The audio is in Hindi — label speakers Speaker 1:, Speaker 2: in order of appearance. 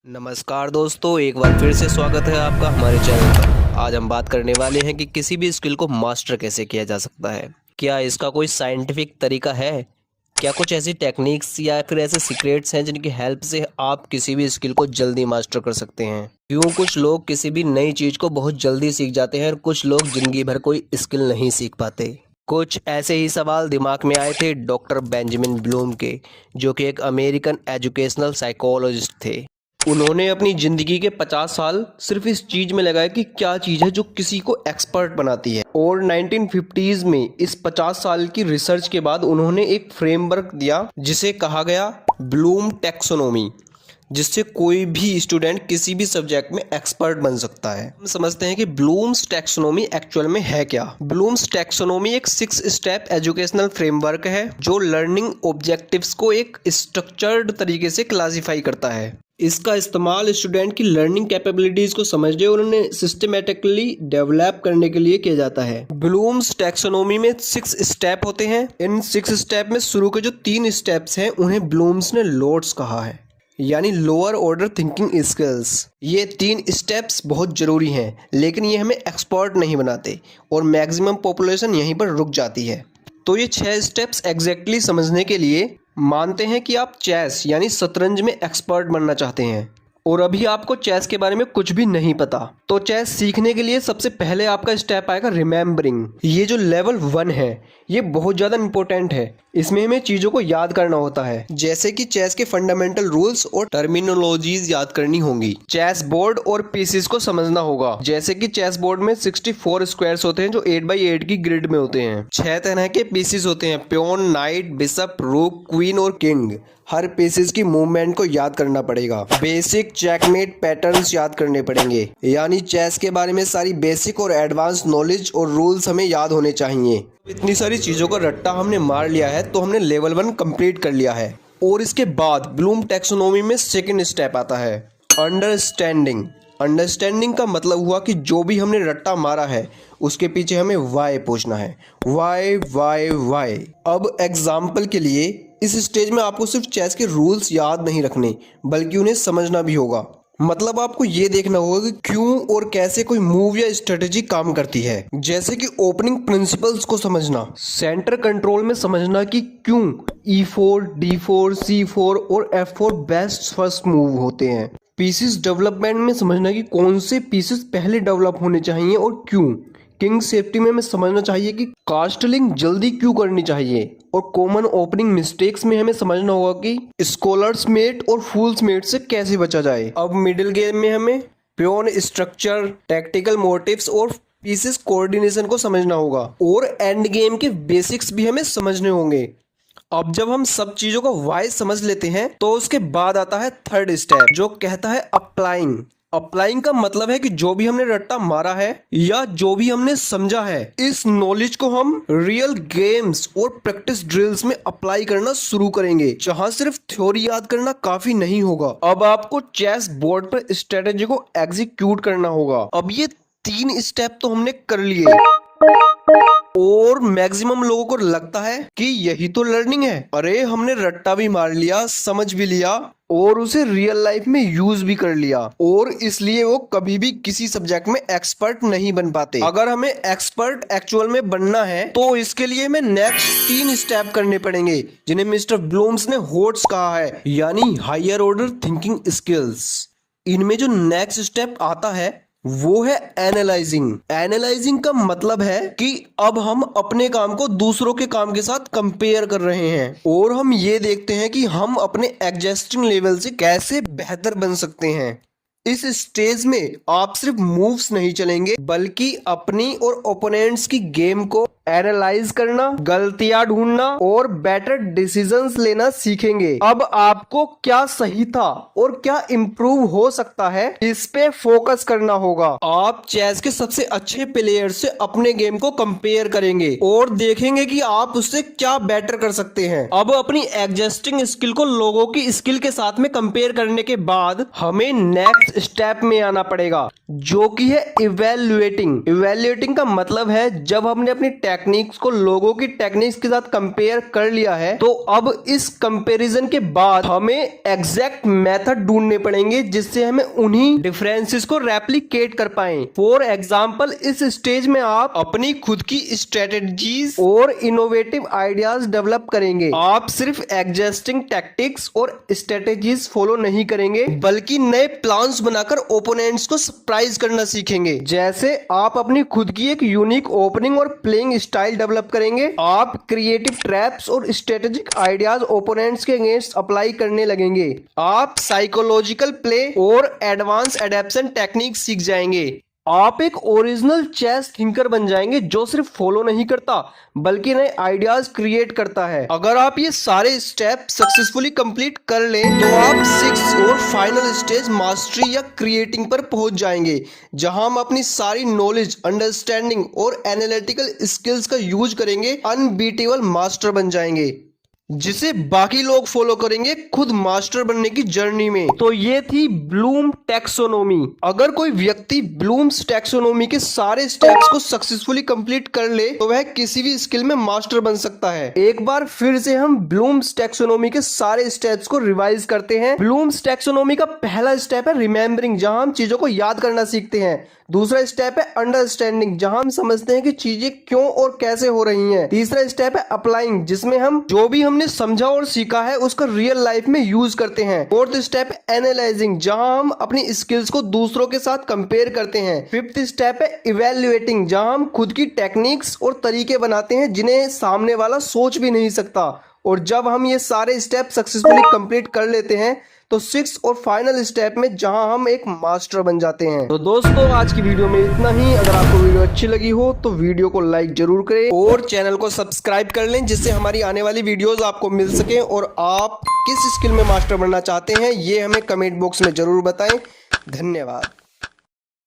Speaker 1: नमस्कार दोस्तों, एक बार फिर से स्वागत है आपका हमारे चैनल पर। आज हम बात करने वाले हैं कि किसी भी स्किल को मास्टर कैसे किया जा सकता है। क्या इसका कोई साइंटिफिक तरीका है? क्या कुछ ऐसी टेक्निक्स या फिर ऐसे सीक्रेट्स हैं जिनकी हेल्प से आप किसी भी स्किल को जल्दी मास्टर कर सकते हैं? क्यों कुछ लोग किसी भी नई चीज़ को बहुत जल्दी सीख जाते हैं और कुछ लोग जिंदगी भर कोई स्किल नहीं सीख पाते? कुछ ऐसे ही सवाल दिमाग में आए थे डॉक्टर बेंजामिन ब्लूम के, जो कि एक अमेरिकन एजुकेशनल साइकोलॉजिस्ट थे। उन्होंने अपनी ज़िंदगी के 50 साल सिर्फ इस चीज़ में लगाए कि क्या चीज़ है जो किसी को एक्सपर्ट बनाती है, और 1950s में इस 50 साल की रिसर्च के बाद उन्होंने एक फ्रेमवर्क दिया जिसे कहा गया ब्लूम टैक्सोनॉमी, जिससे कोई भी स्टूडेंट किसी भी सब्जेक्ट में एक्सपर्ट बन सकता है। हम समझते हैं कि ब्लूम्स टैक्सोनॉमी एक्चुअल में है क्या। ब्लूम्स टैक्सोनॉमी एक 6 स्टेप एजुकेशनल फ्रेमवर्क है जो लर्निंग ऑब्जेक्टिव्स को एक स्ट्रक्चर्ड तरीके से क्लासिफाई करता है। इसका इस्तेमाल स्टूडेंट की लर्निंग कैपेबिलिटीज को समझने और उन्हें सिस्टमेटिकली डेवलप करने के लिए किया जाता है। ब्लूम्स टैक्सोनॉमी में 6 स्टेप होते हैं। इन 6 स्टेप में शुरू के जो 3 स्टेप्स हैं उन्हें ब्लूम्स ने लोड्स कहा है, यानी लोअर ऑर्डर थिंकिंग स्किल्स। ये 3 स्टेप्स बहुत ज़रूरी हैं, लेकिन ये हमें एक्सपर्ट नहीं बनाते और मैक्सिमम पॉपुलेशन यहीं पर रुक जाती है। तो ये 6 स्टेप्स एग्जैक्टली समझने के लिए मानते हैं कि आप चेस यानी शतरंज में एक्सपर्ट बनना चाहते हैं और अभी आपको चेस के बारे में कुछ भी नहीं पता। तो चेस सीखने के लिए सबसे पहले आपका स्टेप आएगा रिमेम्बरिंग। ये जो लेवल 1 है ये बहुत ज़्यादा इंपॉर्टेंट है। इसमें हमें चीज़ों को याद करना होता है, जैसे कि चेस के फंडामेंटल रूल्स और टर्मिनोलॉजीज याद करनी होंगी। चेस बोर्ड और पीसेस को समझना होगा, जैसे कि चेस बोर्ड में 64 स्क्वायर्स होते हैं जो 8x8 की ग्रिड में होते हैं। 6 तरह के पीसेस होते हैं, प्योन, नाइट, बिशप, रूक, क्वीन और किंग। हर पीसेस की मूवमेंट को याद करना पड़ेगा। बेसिक चेकमेट पैटर्न्स याद करने पड़ेंगे, यानी चेस के बारे में सारी बेसिक और एडवांस नॉलेज और रूल्स हमें याद होने चाहिए। इतनी सारी चीज़ों का रट्टा हमने मार लिया है तो हमने लेवल 1 कंप्लीट कर लिया है। और इसके बाद ब्लूम टैक्सोनॉमी में सेकंड स्टेप आता है अंडरस्टैंडिंग। अंडरस्टैंडिंग का मतलब हुआ कि जो भी हमने रट्टा मारा है उसके पीछे हमें वाई पूछना है। Why why why. अब एग्जाम्पल के लिए इस स्टेज में आपको सिर्फ चेस के रूल्स याद नहीं रखने बल्कि उन्हें समझना भी होगा। मतलब आपको ये देखना होगा कि क्यों और कैसे कोई मूव या स्ट्रेटेजी काम करती है, जैसे कि ओपनिंग प्रिंसिपल्स को समझना, सेंटर कंट्रोल में समझना कि क्यों E4, D4, C4 और F4 बेस्ट फर्स्ट मूव होते हैं। पीसेस डेवलपमेंट में समझना कि कौन से पीसेस पहले डेवलप होने चाहिए और क्यों। किंग सेफ्टी में हमें समझना चाहिए कि कास्टलिंग जल्दी क्यों करनी चाहिए। और कॉमन ओपनिंग मिस्टेक्स में हमें समझना होगा कि स्कॉलर्स मेट और फूल्स मेट से कैसे बचा जाए। अब मिडिल गेम में हमें प्योन स्ट्रक्चर, टैक्टिकल मोटिव्स और पीसेस कोऑर्डिनेशन को समझना होगा, और एंड गेम के बेसिक्स भी हमें समझने होंगे। अब जब हम सब चीजों का वाई समझ लेते हैं तो उसके बाद आता है थर्ड स्टेप, जो कहता है अप्लाइंग। अप्लाइंग का मतलब है कि जो भी हमने रट्टा मारा है या जो भी हमने समझा है, इस नॉलेज को हम रियल गेम्स और प्रैक्टिस ड्रिल्स में अप्लाई करना शुरू करेंगे, जहां सिर्फ थ्योरी याद करना काफी नहीं होगा। अब आपको चेस बोर्ड पर स्ट्रेटेजी को एग्जीक्यूट करना होगा। अब ये 3 स्टेप तो हमने कर लिए और मैक्सिमम लोगों को लगता है कि यही तो लर्निंग है। अरे हमने रट्टा भी मार लिया, समझ भी लिया और उसे रियल लाइफ में यूज भी कर लिया, और इसलिए वो कभी भी किसी सब्जेक्ट में एक्सपर्ट नहीं बन पाते। अगर हमें एक्सपर्ट एक्चुअल में बनना है तो इसके लिए हमें नेक्स्ट 3 स्टेप करने पड़ेंगे, जिन्हें मिस्टर ब्लूम्स ने होट्स कहा है, यानी हायर ऑर्डर थिंकिंग स्किल्स। इनमें जो नेक्स्ट स्टेप आता है वो है एनालाइजिंग। एनालाइजिंग का मतलब है कि अब हम अपने काम को दूसरों के काम के साथ कंपेयर कर रहे हैं और हम ये देखते हैं कि हम अपने एग्जिस्टिंग लेवल से कैसे बेहतर बन सकते हैं। इस स्टेज में आप सिर्फ मूव्स नहीं चलेंगे बल्कि अपनी और ओपोनेंट्स की गेम को एनालाइज करना, गलतियां ढूंढना और बेटर डिसीजंस लेना सीखेंगे। अब आपको क्या सही था और क्या इम्प्रूव हो सकता है, इस पे फोकस करना होगा। आप चेस के सबसे अच्छे प्लेयर से अपने गेम को कंपेयर करेंगे और देखेंगे कि आप उससे क्या बेटर कर सकते हैं। अब अपनी एग्जिस्टिंग स्किल को लोगों की स्किल के साथ में कंपेयर करने के बाद हमें नेक्स्ट स्टेप में आना पड़ेगा, जो कि है इवैल्यूएटिंग। इवैल्यूएटिंग का मतलब है जब हमने अपनी टेक्निक्स को लोगों की टेक्निक्स के साथ कंपेयर कर लिया है, तो अब इस कंपैरिजन के बाद हमें एग्जैक्ट मेथड ढूंढने पड़ेंगे जिससे हमें उन्हीं डिफरेंसेस को रेप्लिकेट कर पाएं। फॉर एग्जांपल, इस स्टेज में आप अपनी खुद की स्ट्रेटेजीज और इनोवेटिव आइडियाज डेवलप करेंगे। आप सिर्फ एग्जिस्टिंग टैक्टिक्स और स्ट्रेटेजीज फॉलो नहीं करेंगे, बल्कि नए प्लान्स बनाकर ओपोनेंट्स को सरप्राइज करना सीखेंगे। जैसे आप अपनी खुद की एक यूनिक ओपनिंग और प्लेइंग स्टाइल डेवलप करेंगे। आप क्रिएटिव ट्रैप्स और स्ट्रेटेजिक आइडियाज ओपोनेंट्स के अगेंस्ट अप्लाई करने लगेंगे। आप साइकोलॉजिकल प्ले और एडवांस एडेप्शन टेक्निक सीख जाएंगे। आप एक ओरिजिनल चेस थिंकर बन जाएंगे जो सिर्फ फॉलो नहीं करता बल्कि नए आइडियाज क्रिएट करता है। अगर आप ये सारे स्टेप सक्सेसफुली कंप्लीट कर लें तो आप 6th और फाइनल स्टेज मास्टरी या क्रिएटिंग पर पहुंच जाएंगे, जहां हम अपनी सारी नॉलेज, अंडरस्टैंडिंग और एनालिटिकल स्किल्स का यूज करेंगे, अनबीटेबल मास्टर बन जाएंगे जिसे बाकी लोग फॉलो करेंगे खुद मास्टर बनने की जर्नी में। तो ये थी ब्लूम टैक्सोनॉमी। अगर कोई व्यक्ति ब्लूम्स टैक्सोनॉमी के सारे स्टेप्स को सक्सेसफुली कंप्लीट कर ले तो वह किसी भी स्किल में मास्टर बन सकता है। एक बार फिर से हम ब्लूम्स टैक्सोनॉमी के सारे स्टेप्स को रिवाइज करते हैं। ब्लूम्स टैक्सोनॉमी का पहला स्टेप है रिमेम्बरिंग, जहां हम चीजों को याद करना सीखते हैं। दूसरा स्टेप है अंडरस्टैंडिंग, जहां हम समझते हैं कि चीजें क्यों और कैसे हो रही हैं। तीसरा स्टेप है अप्लाइंग, जिसमें हम जो भी हमने समझा और सीखा है उसका रियल लाइफ में यूज करते हैं। फोर्थ स्टेप है एनालाइजिंग, जहां हम अपनी स्किल्स को दूसरों के साथ कंपेयर करते हैं। फिफ्थ स्टेप है इवैल्यूएटिंग, जहां हम खुद की टेक्निक्स और तरीके बनाते हैं जिन्हें सामने वाला सोच भी नहीं सकता। और जब हम ये सारे स्टेप सक्सेसफुली कंप्लीट कर लेते हैं तो 6th और फाइनल स्टेप में जहां हम एक मास्टर बन जाते हैं। तो दोस्तों, आज की वीडियो में इतना ही। अगर आपको वीडियो अच्छी लगी हो तो वीडियो को लाइक जरूर करें और चैनल को सब्सक्राइब कर लें, जिससे हमारी आने वाली वीडियोस आपको मिल सके। और आप किस स्किल में मास्टर बनना चाहते हैं ये हमें कमेंट बॉक्स में जरूर बताएं। धन्यवाद।